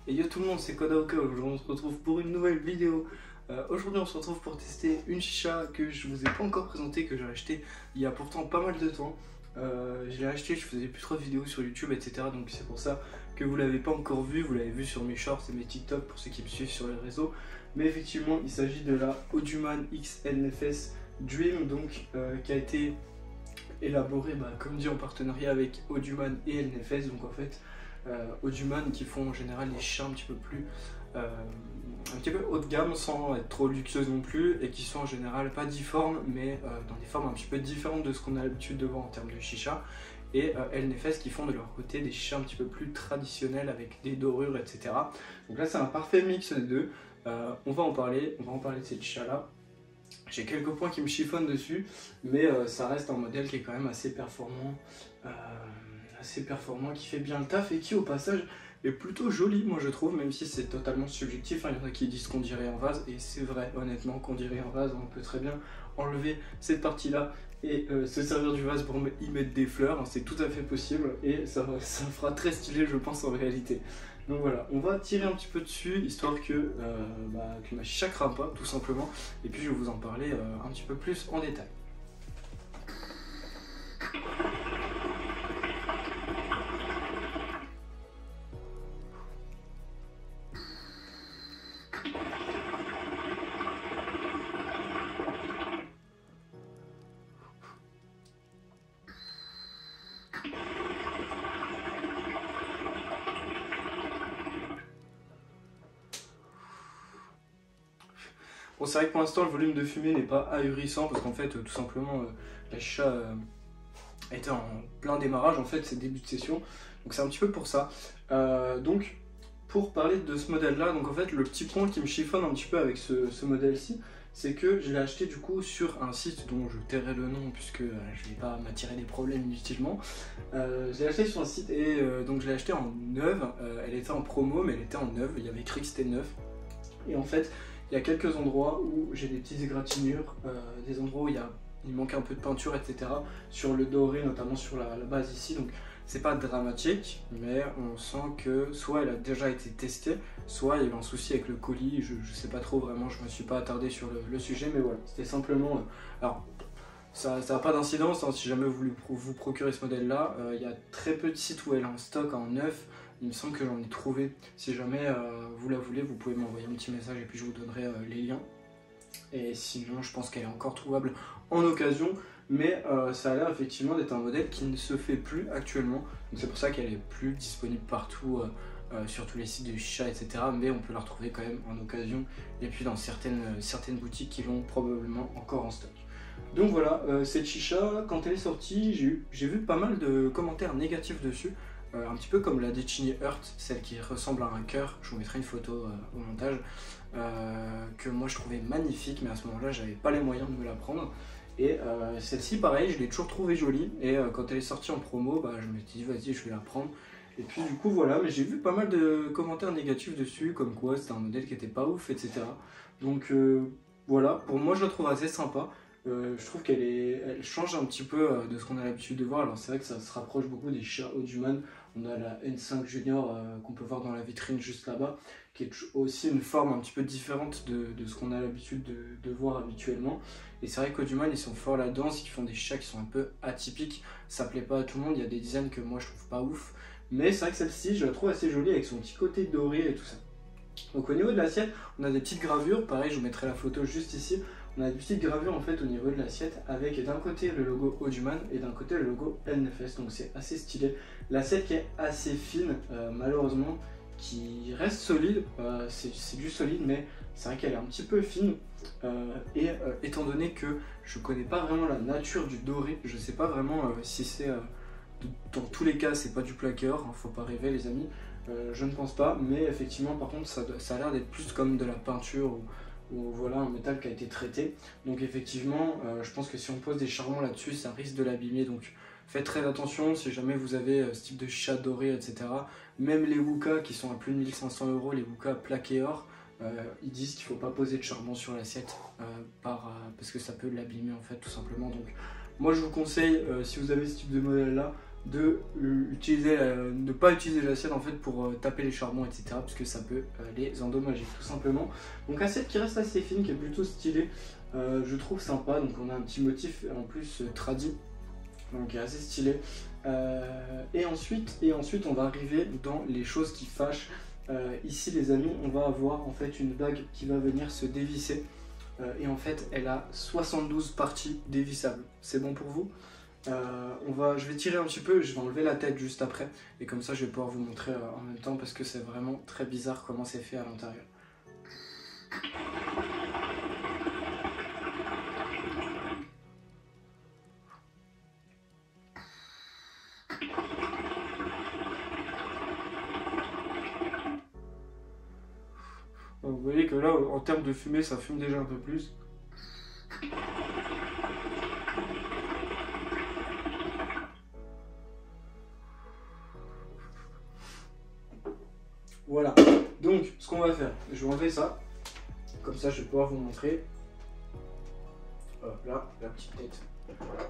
Et yo tout le monde, c'est Kodaoka. Aujourd'hui on se retrouve pour une nouvelle vidéo. Aujourd'hui on se retrouve pour tester une chicha que je vous ai pas encore présentée, que j'ai acheté il y a pourtant pas mal de temps. Je l'ai acheté, je faisais plus trop de vidéos sur YouTube, etc. Donc c'est pour ça que vous l'avez pas encore vu. Vous l'avez vu sur mes shorts et mes TikTok pour ceux qui me suivent sur les réseaux. Mais effectivement il s'agit de la Oduman X NFS Dream, donc qui a été élaboré, comme dit, en partenariat avec Oduman et NFS. Donc en fait Oduman qui font en général des chichas un petit peu plus un petit peu haut de gamme sans être trop luxueuses non plus, et qui sont en général pas difformes mais dans des formes un petit peu différentes de ce qu'on a l'habitude de voir en termes de chicha, et NFS qui font de leur côté des chichas un petit peu plus traditionnels avec des dorures, etc. Donc là c'est un parfait mix des deux. On va en parler de cette chicha là. J'ai quelques points qui me chiffonnent dessus, mais ça reste un modèle qui est quand même assez performant, qui fait bien le taf et qui au passage est plutôt joli, moi je trouve, même si c'est totalement subjectif. Il y en a qui disent qu'on dirait en vase, et c'est vrai, honnêtement, qu'on dirait en vase. On peut très bien enlever cette partie-là et se servir du vase pour y mettre des fleurs, c'est tout à fait possible, et ça fera très stylé, je pense, en réalité. Donc voilà, on va tirer un petit peu dessus, histoire que ma chicha crame pas, tout simplement, et puis je vais vous en parler un petit peu plus en détail. Bon, c'est vrai que pour l'instant le volume de fumée n'est pas ahurissant, parce qu'en fait tout simplement la chicha était en plein démarrage, en fait c'est début de session, donc c'est un petit peu pour ça. Donc pour parler de ce modèle là, donc en fait le petit point qui me chiffonne un petit peu avec ce modèle-ci, c'est que je l'ai acheté du coup sur un site dont je tairai le nom puisque je ne vais pas m'attirer des problèmes inutilement. Je l'ai acheté sur un site, et donc je l'ai acheté en neuve. Elle était en promo mais elle était en neuve, il y avait écrit que c'était neuf. Et en fait il y a quelques endroits où j'ai des petites égratignures, des endroits où il manque un peu de peinture, etc. Sur le doré, notamment sur la base ici. Donc c'est pas dramatique, mais on sent que soit elle a déjà été testée, soit il y a eu un souci avec le colis. Je sais pas trop vraiment, je me suis pas attardé sur le sujet, mais voilà, c'était simplement... alors, ça n'a pas d'incidence, hein, si jamais vous voulez vous procurer ce modèle là. Il y a très peu de sites où elle est en stock en neuf. Il me semble que j'en ai trouvé. Si jamais vous la voulez, vous pouvez m'envoyer un petit message et puis je vous donnerai les liens. Et sinon, je pense qu'elle est encore trouvable en occasion. Mais ça a l'air effectivement d'être un modèle qui ne se fait plus actuellement. Donc c'est pour ça qu'elle est plus disponible partout, sur tous les sites de chicha, etc. Mais on peut la retrouver quand même en occasion. Et puis dans certaines boutiques qui l'ont probablement encore en stock. Donc voilà, cette chicha, quand elle est sortie, j'ai vu pas mal de commentaires négatifs dessus. Un petit peu comme la Decini Heart, celle qui ressemble à un cœur, je vous mettrai une photo au montage, que moi je trouvais magnifique, mais à ce moment-là j'avais pas les moyens de me la prendre. Et celle-ci pareil, je l'ai toujours trouvée jolie, et quand elle est sortie en promo, je me suis dit vas-y je vais la prendre. Et puis du coup voilà, mais j'ai vu pas mal de commentaires négatifs dessus, comme quoi c'était un modèle qui était pas ouf, etc. Donc voilà, pour moi je la trouve assez sympa. Je trouve elle change un petit peu de ce qu'on a l'habitude de voir. Alors c'est vrai que ça se rapproche beaucoup des chichas Oduman. On a la N5 Junior qu'on peut voir dans la vitrine juste là-bas, qui est aussi une forme un petit peu différente de ce qu'on a l'habitude de voir habituellement. Et c'est vrai qu'Oduman ils sont forts là-dedans, ils font des chichas qui sont un peu atypiques. Ça plaît pas à tout le monde, il y a des designs que moi je trouve pas ouf. Mais c'est vrai que celle-ci je la trouve assez jolie avec son petit côté doré et tout ça. Donc au niveau de l'assiette, on a des petites gravures, pareil je vous mettrai la photo juste ici. On a des petites gravures en fait au niveau de l'assiette, avec d'un côté le logo Oduman et d'un côté le logo NFS, donc c'est assez stylé. L'assiette qui est assez fine, malheureusement, qui reste solide, c'est du solide, mais c'est vrai qu'elle est un petit peu fine. Étant donné que je connais pas vraiment la nature du doré, je sais pas vraiment si c'est... dans tous les cas c'est pas du plaqueur, hein, faut pas rêver les amis. Je ne pense pas, mais effectivement par contre ça a l'air d'être plus comme de la peinture ou voilà un métal qui a été traité. Donc effectivement je pense que si on pose des charbons là-dessus ça risque de l'abîmer, donc faites très attention si jamais vous avez ce type de chicha doré, etc. Même les Wooka qui sont à plus de 1500 €, les Wooka plaqués or, ils disent qu'il ne faut pas poser de charbon sur l'assiette parce que ça peut l'abîmer en fait tout simplement. Donc moi je vous conseille, si vous avez ce type de modèle là, de ne pas utiliser l'assiette en fait pour taper les charbons, etc. Puisque ça peut les endommager tout simplement. Donc assiette qui reste assez fine, qui est plutôt stylée, je trouve sympa. Donc on a un petit motif en plus tradi, donc qui est assez stylé. Et ensuite on va arriver dans les choses qui fâchent. Ici les amis, on va avoir en fait une bague qui va venir se dévisser. Et en fait elle a 72 parties dévissables. C'est bon pour vous? Je vais tirer un petit peu, je vais enlever la tête juste après. Et comme ça je vais pouvoir vous montrer en même temps, parce que c'est vraiment très bizarre comment c'est fait à l'intérieur. Vous voyez que là, en termes de fumée, ça fume déjà un peu plus. Voilà. Donc, ce qu'on va faire, je vais enlever ça. Comme ça, je vais pouvoir vous montrer. Hop là, la petite tête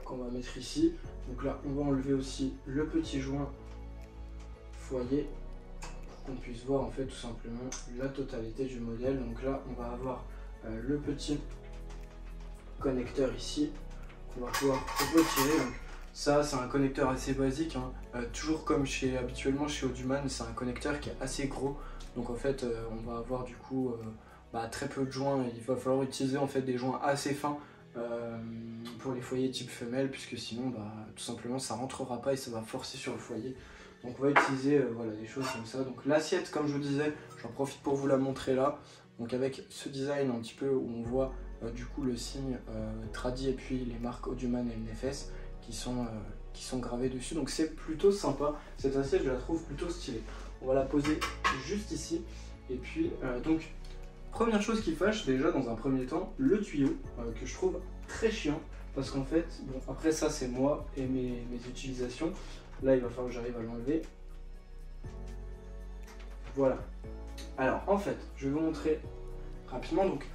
qu'on va mettre ici. Donc là, on va enlever aussi le petit joint foyer, qu'on puisse voir en fait tout simplement la totalité du modèle. Donc là on va avoir le petit connecteur ici qu'on va pouvoir retirer. Donc ça c'est un connecteur assez basique, hein. Toujours comme habituellement chez Audioman, c'est un connecteur qui est assez gros. Donc en fait on va avoir du coup très peu de joints. Il va falloir utiliser en fait des joints assez fins pour les foyers type femelle, puisque sinon tout simplement ça rentrera pas et ça va forcer sur le foyer. Donc on va utiliser voilà, des choses comme ça. Donc l'assiette, comme je vous disais, j'en profite pour vous la montrer là. Donc avec ce design un petit peu où on voit du coup le signe tradi et puis les marques Audioman et NFS qui sont gravées dessus. Donc c'est plutôt sympa. Cette assiette, je la trouve plutôt stylée. On va la poser juste ici. Et puis donc première chose qui fâche déjà dans un premier temps, le tuyau que je trouve très chiant. Parce qu'en fait, bon après ça c'est moi et mes utilisations. Là, il va falloir que j'arrive à l'enlever. Voilà. Alors, en fait, je vais vous montrer rapidement. Donc,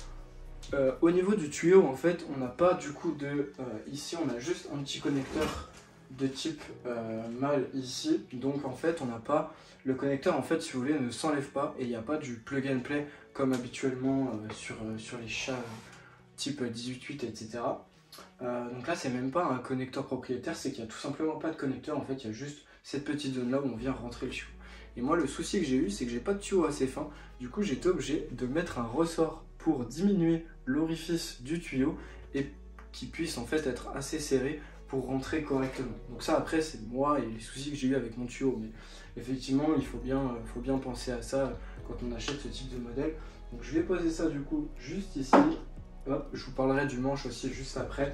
au niveau du tuyau, en fait, on n'a pas du coup de... ici, on a juste un petit connecteur de type mâle ici. Donc, en fait, on n'a pas... Le connecteur, en fait, si vous voulez, ne s'enlève pas. Et il n'y a pas du plug and play comme habituellement sur les chats type 18-8, etc. Donc là c'est même pas un connecteur propriétaire, c'est qu'il n'y a tout simplement pas de connecteur. En fait il y a juste cette petite zone là où on vient rentrer le tuyau. Et moi le souci que j'ai eu, c'est que j'ai pas de tuyau assez fin. Du coup j'ai été obligé de mettre un ressort pour diminuer l'orifice du tuyau et qu'il puisse en fait être assez serré pour rentrer correctement. Donc ça après c'est moi et les soucis que j'ai eu avec mon tuyau, mais effectivement il faut bien penser à ça quand on achète ce type de modèle. Donc je vais poser ça du coup juste ici. Hop, je vous parlerai du manche aussi juste après.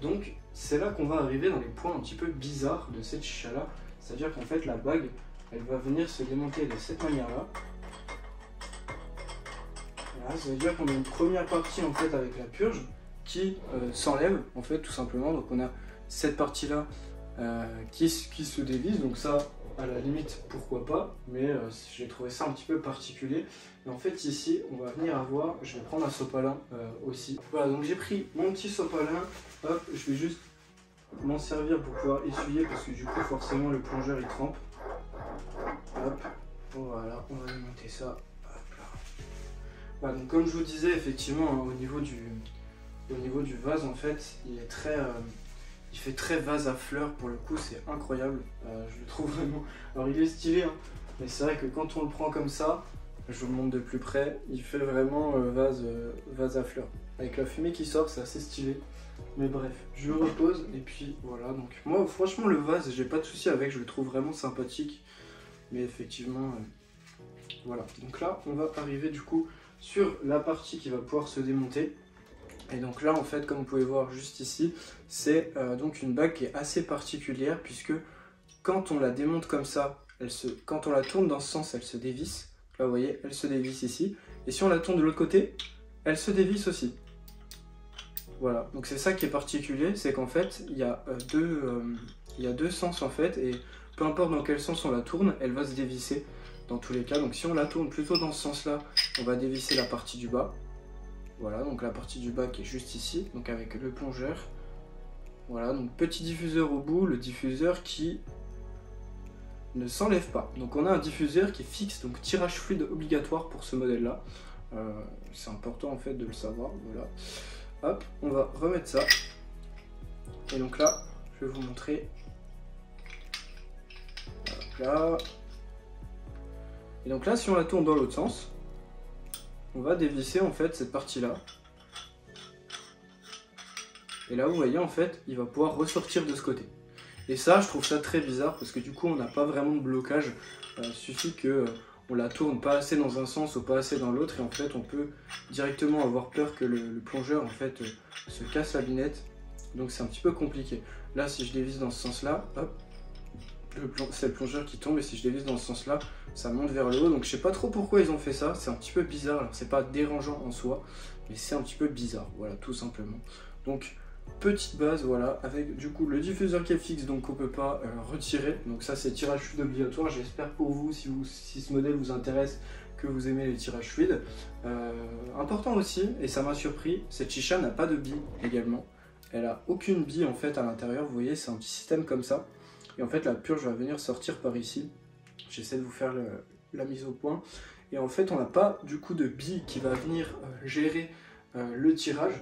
Donc c'est là qu'on va arriver dans les points un petit peu bizarres de cette chicha là. C'est-à-dire qu'en fait la bague, elle va venir se démonter de cette manière là. Voilà, ça veut dire qu'on a une première partie en fait avec la purge qui s'enlève en fait tout simplement. Donc on a cette partie là qui se dévisse. Donc ça à la limite pourquoi pas, mais j'ai trouvé ça un petit peu particulier. Et en fait ici on va venir avoir, je vais prendre un sopalin aussi. Voilà, donc j'ai pris mon petit sopalin, hop, je vais juste m'en servir pour pouvoir essuyer parce que du coup forcément le plongeur il trempe. Hop, voilà, on va monter ça. Hop là. Voilà, donc comme je vous disais effectivement hein, au niveau du vase en fait il est très... il fait très vase à fleurs pour le coup, c'est incroyable, je le trouve vraiment... Alors il est stylé, hein, mais c'est vrai que quand on le prend comme ça, je vous le montre de plus près, il fait vraiment vase à fleurs. Avec la fumée qui sort, c'est assez stylé. Mais bref, je le repose et puis voilà. Donc moi franchement le vase, j'ai pas de souci avec, je le trouve vraiment sympathique. Mais effectivement, voilà. Donc là, on va arriver du coup sur la partie qui va pouvoir se démonter. Et donc là en fait comme vous pouvez voir juste ici, c'est donc une bague qui est assez particulière puisque quand on la démonte comme ça, quand on la tourne dans ce sens, elle se dévisse. Là vous voyez, elle se dévisse ici. Et si on la tourne de l'autre côté, elle se dévisse aussi. Voilà, donc c'est ça qui est particulier, c'est qu'en fait il y a deux sens en fait, et peu importe dans quel sens on la tourne, elle va se dévisser dans tous les cas. Donc si on la tourne plutôt dans ce sens là, on va dévisser la partie du bas. Voilà, donc la partie du bas qui est juste ici, donc avec le plongeur. Voilà, donc petit diffuseur au bout, le diffuseur qui ne s'enlève pas. Donc on a un diffuseur qui est fixe, donc tirage fluide obligatoire pour ce modèle là. C'est important en fait de le savoir. Voilà. Hop, on va remettre ça. Et donc là, je vais vous montrer. Hop là. Et donc là, si on la tourne dans l'autre sens, on va dévisser en fait cette partie là. Et là, vous voyez, en fait, il va pouvoir ressortir de ce côté. Et ça, je trouve ça très bizarre parce que du coup, on n'a pas vraiment de blocage. Il suffit que on la tourne pas assez dans un sens ou pas assez dans l'autre. Et en fait, on peut directement avoir peur que le plongeur, en fait, se casse la binette. Donc, c'est un petit peu compliqué. Là, si je dévisse dans ce sens-là, hop, c'est le plongeur qui tombe. Et si je dévisse dans ce sens-là, ça monte vers le haut. Donc, je sais pas trop pourquoi ils ont fait ça. C'est un petit peu bizarre. Alors, c'est pas dérangeant en soi, mais c'est un petit peu bizarre. Voilà, tout simplement. Donc, petite base, voilà, avec du coup le diffuseur qui est fixe, donc on peut pas retirer. Donc ça, c'est tirage fluide obligatoire. J'espère pour vous, si ce modèle vous intéresse, que vous aimez les tirages fluides. Important aussi, et ça m'a surpris, cette chicha n'a pas de bille également. Elle a aucune bille en fait à l'intérieur. Vous voyez, c'est un petit système comme ça. Et en fait, la purge va venir sortir par ici. J'essaie de vous faire la mise au point. Et en fait, on n'a pas du coup de bille qui va venir gérer le tirage.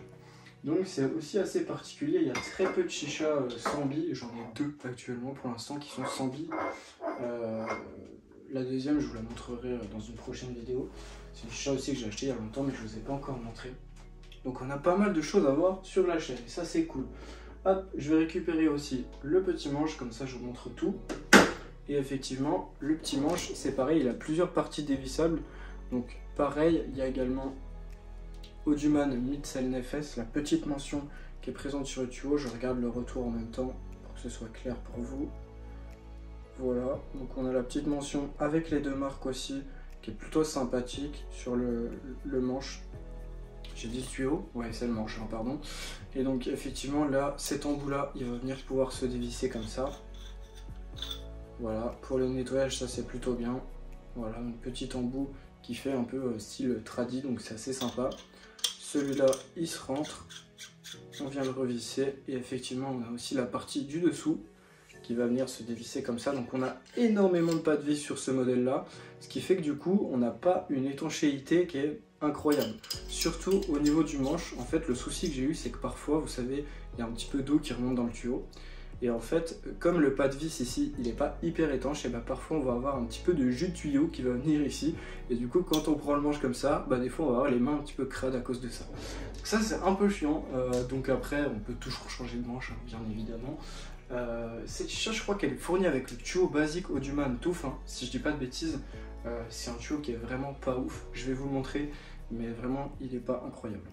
Donc c'est aussi assez particulier, il y a très peu de chichas sans billes, j'en ai 2 actuellement pour l'instant qui sont sans billes. La deuxième je vous la montrerai dans une prochaine vidéo. C'est une chicha aussi que j'ai acheté il y a longtemps mais je ne vous ai pas encore montré. Donc on a pas mal de choses à voir sur la chaîne et ça c'est cool. Hop, je vais récupérer aussi le petit manche, comme ça je vous montre tout. Et effectivement le petit manche c'est pareil, il a plusieurs parties dévissables. Donc pareil, il y a également Audioman Mid-Cell-Nefes, la petite mention qui est présente sur le tuyau. Je regarde le retour en même temps pour que ce soit clair pour vous. Voilà, donc on a la petite mention avec les 2 marques aussi, qui est plutôt sympathique sur le manche. J'ai dit tuyau, ouais c'est le manche, hein, pardon. Et donc effectivement là, cet embout là, il va venir pouvoir se dévisser comme ça. Voilà, pour le nettoyage ça c'est plutôt bien. Voilà, un petit embout qui fait un peu style tradi, donc c'est assez sympa. Celui-là, il se rentre, on vient le revisser et effectivement on a aussi la partie du dessous qui va venir se dévisser comme ça. Donc on a énormément de pas de vis sur ce modèle-là, ce qui fait que du coup on n'a pas une étanchéité qui est incroyable. Surtout au niveau du manche, en fait le souci que j'ai eu c'est que parfois, vous savez, il y a un petit peu d'eau qui remonte dans le tuyau. Et en fait, comme le pas de vis ici, il n'est pas hyper étanche, et bah parfois on va avoir un petit peu de jus de tuyau qui va venir ici. Et du coup, quand on prend le manche comme ça, bah des fois on va avoir les mains un petit peu crades à cause de ça. Donc ça c'est un peu chiant, donc après on peut toujours changer de manche, hein, bien évidemment. Cette chicha, je crois qu'elle est fournie avec le tuyau basique Audioman tout fin, si je dis pas de bêtises. C'est un tuyau qui est vraiment pas ouf, je vais vous le montrer, mais vraiment il n'est pas incroyable.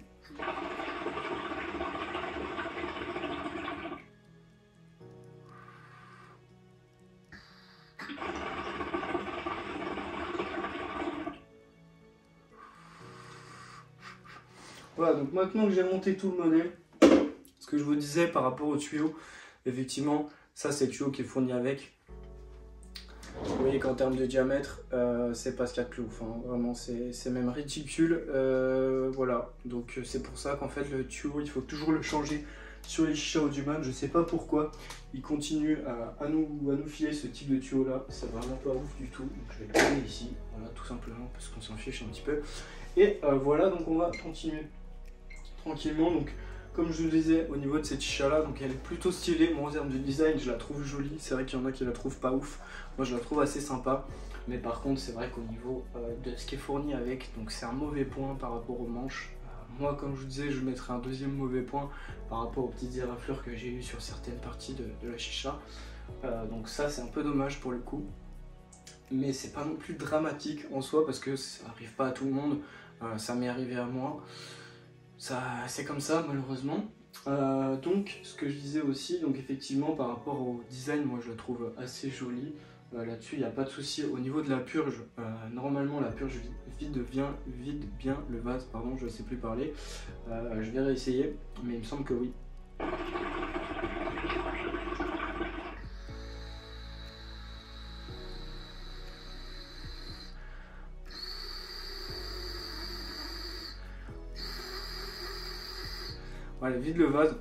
Voilà, donc maintenant que j'ai monté tout le modèle, ce que je vous disais par rapport au tuyau, effectivement, ça c'est le tuyau qui est fourni avec. Vous voyez qu'en termes de diamètre, c'est pas ce qu'il y a de plus ouf, hein. Vraiment c'est même ridicule. Voilà, donc c'est pour ça qu'en fait le tuyau, il faut toujours le changer sur les chichas Audioman. Je sais pas pourquoi, ils continuent à nous filer ce type de tuyau là, c'est vraiment pas ouf du tout. Donc je vais le poser ici, voilà, tout simplement, parce qu'on s'en fiche un petit peu. Et voilà, donc on va continuer tranquillement. Donc comme je vous le disais, au niveau de cette chicha là, donc elle est plutôt stylée. Moi en termes de design je la trouve jolie, c'est vrai qu'il y en a qui la trouvent pas ouf, moi je la trouve assez sympa, mais par contre c'est vrai qu'au niveau de ce qui est fourni avec, donc c'est un mauvais point par rapport aux manches. Moi comme je vous disais, je mettrais un deuxième mauvais point par rapport aux petites éraflures que j'ai eues sur certaines parties de la chicha. Donc ça c'est un peu dommage pour le coup, mais c'est pas non plus dramatique en soi parce que ça arrive pas à tout le monde. Ça m'est arrivé à moi. C'est comme ça malheureusement. Donc ce que je disais aussi, donc effectivement par rapport au design, moi je la trouve assez jolie. Là-dessus il n'y a pas de souci. Au niveau de la purge, normalement la purge vide bien le vase, pardon, je ne sais plus parler. Je vais réessayer, mais il me semble que oui. Voilà, vide le vase.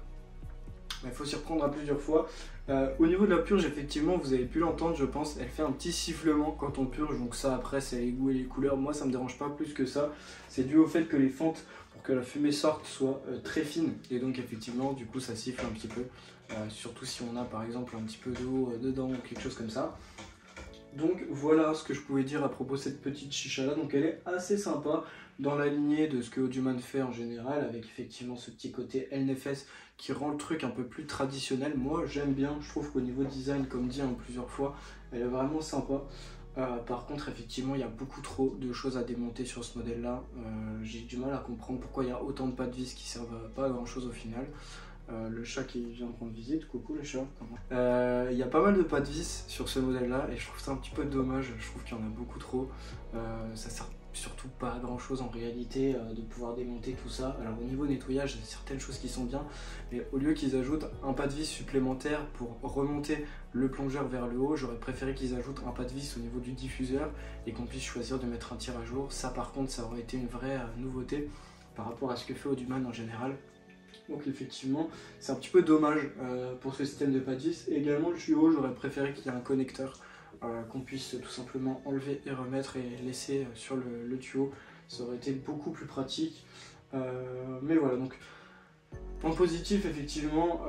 Il faut faut s'y reprendre à plusieurs fois. Au niveau de la purge, effectivement, vous avez pu l'entendre, je pense, elle fait un petit sifflement quand on purge, donc ça après c'est les goûts et les couleurs, moi ça me dérange pas plus que ça. C'est dû au fait que les fentes, pour que la fumée sorte, soient très fines, et donc effectivement du coup ça siffle un petit peu, surtout si on a par exemple un petit peu d'eau dedans ou quelque chose comme ça. Donc voilà ce que je pouvais dire à propos de cette petite chicha là, donc elle est assez sympa dans la lignée de ce que Audioman fait en général, avec effectivement ce petit côté LNFS qui rend le truc un peu plus traditionnel. Moi j'aime bien, je trouve qu'au niveau design, comme dit plusieurs fois, elle est vraiment sympa. Par contre effectivement il y a beaucoup trop de choses à démonter sur ce modèle là, j'ai du mal à comprendre pourquoi il y a autant de pas de vis qui servent pas à grand chose au final. Le chat qui vient de rendre visite, coucou le chat. Il y a pas mal de pas de vis sur ce modèle là et je trouve ça un petit peu dommage, je trouve qu'il y en a beaucoup trop. Ça sert surtout pas à grand chose en réalité de pouvoir démonter tout ça. Alors au niveau nettoyage, il y a certaines choses qui sont bien, mais au lieu qu'ils ajoutent un pas de vis supplémentaire pour remonter le plongeur vers le haut, j'aurais préféré qu'ils ajoutent un pas de vis au niveau du diffuseur et qu'on puisse choisir de mettre un tirage lourd. Ça par contre ça aurait été une vraie nouveauté par rapport à ce que fait Audioman en général. Donc effectivement c'est un petit peu dommage pour ce système de pas de vis. Et également le tuyau, j'aurais préféré qu'il y ait un connecteur qu'on puisse tout simplement enlever et remettre et laisser sur le tuyau. Ça aurait été beaucoup plus pratique. Mais voilà, donc en positif effectivement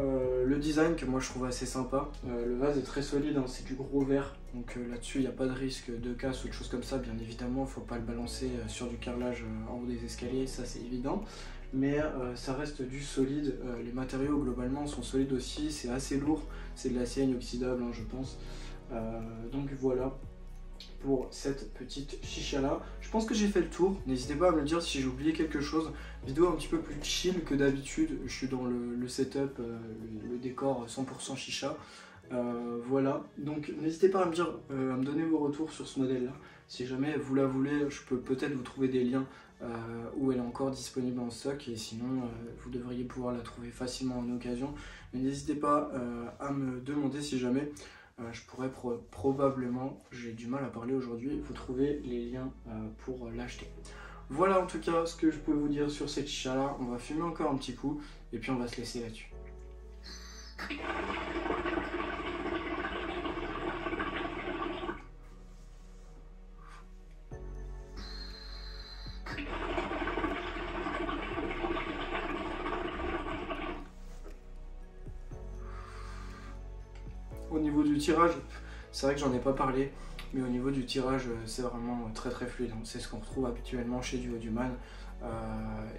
le design que moi je trouve assez sympa. Le vase est très solide, hein, c'est du gros verre, donc là-dessus il n'y a pas de risque de casse ou de choses comme ça. Bien évidemment il ne faut pas le balancer sur du carrelage en haut des escaliers, ça c'est évident. Mais ça reste du solide, les matériaux globalement sont solides aussi, c'est assez lourd, c'est de l'acier inoxydable hein, je pense. Donc voilà pour cette petite chicha là. Je pense que j'ai fait le tour, n'hésitez pas à me le dire si j'ai oublié quelque chose. Vidéo un petit peu plus chill que d'habitude, je suis dans le setup, le décor 100% chicha. Voilà, donc n'hésitez pas à me dire, à me donner vos retours sur ce modèle là. Si jamais vous la voulez, je peux peut-être vous trouver des liens où elle est encore disponible en stock, et sinon vous devriez pouvoir la trouver facilement en occasion. Mais n'hésitez pas à me demander si jamais je pourrais probablement, j'ai du mal à parler aujourd'hui, vous trouver les liens pour l'acheter. Voilà en tout cas ce que je peux vous dire sur cette chicha là. On va fumer encore un petit coup et puis on va se laisser là-dessus. Au niveau du tirage, c'est vrai que j'en ai pas parlé, mais au niveau du tirage, c'est vraiment très très fluide. C'est ce qu'on retrouve habituellement chez du Audioman.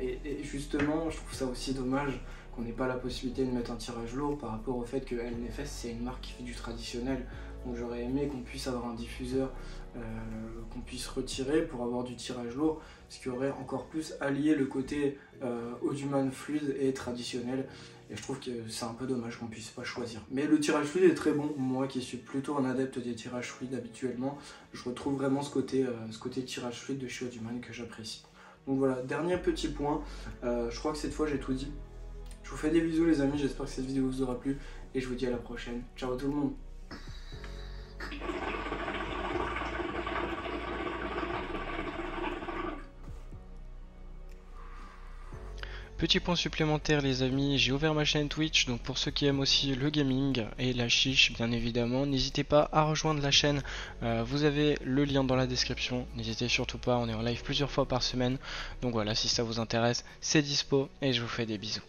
Et justement, je trouve ça aussi dommage qu'on n'ait pas la possibilité de mettre un tirage lourd par rapport au fait que LNFS c'est une marque qui fait du traditionnel. Donc j'aurais aimé qu'on puisse avoir un diffuseur qu'on puisse retirer pour avoir du tirage lourd, ce qui aurait encore plus allié le côté Audioman fluide et traditionnel. Et je trouve que c'est un peu dommage qu'on puisse pas choisir. Mais le tirage fluide est très bon. Moi qui suis plutôt un adepte des tirages fluides habituellement, je retrouve vraiment ce côté tirage fluide de chez Audioman que j'apprécie. Donc voilà, dernier petit point. Je crois que cette fois j'ai tout dit. Je vous fais des bisous les amis, j'espère que cette vidéo vous aura plu. Et je vous dis à la prochaine. Ciao tout le monde. Petit point supplémentaire les amis, j'ai ouvert ma chaîne Twitch, donc pour ceux qui aiment aussi le gaming et la chiche bien évidemment, n'hésitez pas à rejoindre la chaîne, vous avez le lien dans la description, n'hésitez surtout pas, on est en live plusieurs fois par semaine, donc voilà, si ça vous intéresse, c'est dispo et je vous fais des bisous.